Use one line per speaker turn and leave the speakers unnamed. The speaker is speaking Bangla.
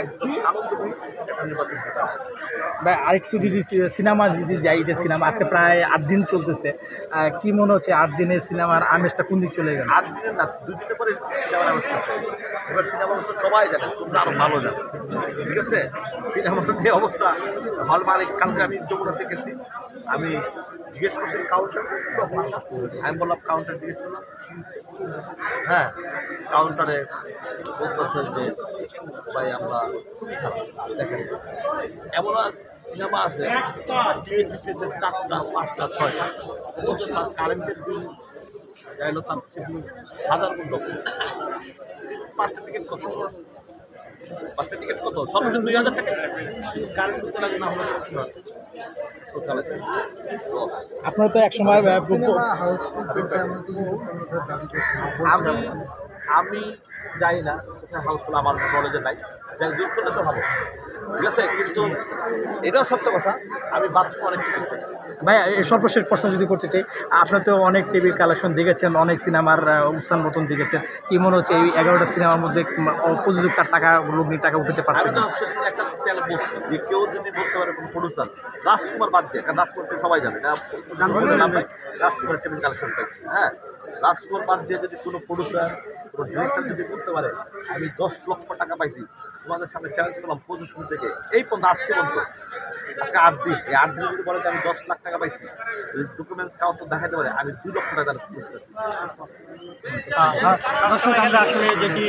একদম আনন্দময়ী একটা নির্বাচন হতে হবে।
ভাই আরেকটু যদি সিনেমা যদি যাই, যে সিনেমা আজকে প্রায় 8 দিন চলতেছে, কি মনে হচ্ছে 8 দিনের সিনেমার আমেজটা কোন দিক চলে গেল?
8 দিনের না, 2 দিনের পরে সিনেমার অবস্থা শেষ। এবার সিনেমা অবস্থা সবাই জানে, তোমরা আরো ভালো জানো, ঠিক আছে? সিনেমার যে অবস্থা, হল মালিক, কালকে আমি যমুনাতে গেছি, আমি জিজ্ঞেস করছি কাউন্টার, আমি বললাম কাউন্টার জিজ্ঞেস করলাম কি হয়েছে? হ্যাঁ, কাউন্টারে বলতেছে যে ভাই আমরা খুবই খারাপ। দেখেন এমন সিনেমা আছে টিকিট দিতেছে 4টা 5টা 6টা, অথচ তার কারেন্টের বিল চাইলো তার থেকে 1000 গুণ লক্ষ। 5টা টিকিট কত? 5টা টিকিট কত? সর্বোচ্চ 2000 টাকা। কারেন্ট বিল লাগে না হলে সকালে
আপনারা তো একসময়
আমি আমি যাই না, কোথায় হাউসফুল আমার নলেজে নাই, যাই দূর করলে তো ভালো, ঠিক আছে? কিন্তু এটাও সত্য কথা, আমি বাথরুম অনেক টিকিট পেয়েছি।
ভাই এই সর্বশেষ প্রশ্ন যদি করতে চাই, আপনি তো অনেক টিভির কালেকশন দেখেছেন, অনেক সিনেমার উত্থান পতন দেখেছেন, কি মনে হচ্ছে এই 11টা সিনেমার মধ্যে প্রযোজক তার টাকা লগ্নি টাকা উঠাতে
আমি
পারছে
তো
না?
সেদিন একটা তেল বলছি যে কেউ যদি বলতে পারে কোনো প্রডিউসার, রাজকুমার বাদ দিয়ে, কারণ রাজকুমারকে সবাই জানে, গান বলে নামে রাজকুমার টিভির কালেকশন পাইছি, হ্যাঁ, রাজকুমার বাদ দিয়ে যদি কোনো প্রডিউসার, কোনো ডিরেক্টর যদি করতে পারে আমি 10 লক্ষ টাকা পাইছি, তোমাদের সামনে চ্যালেঞ্জ করলাম প্রদর্শন থেকে এই পর্যন্ত আজকে পর্যন্ত, আজকে 8 দিন, এই 8 দিনে যদি বলে যে আমি 10 লাখ টাকা পাইছি, যদি ডকুমেন্টস কাউন্ট দেখাতে পারে আমি 2 লক্ষ টাকা পুরস্কার।
দর্শক আমরা আসলে যেটি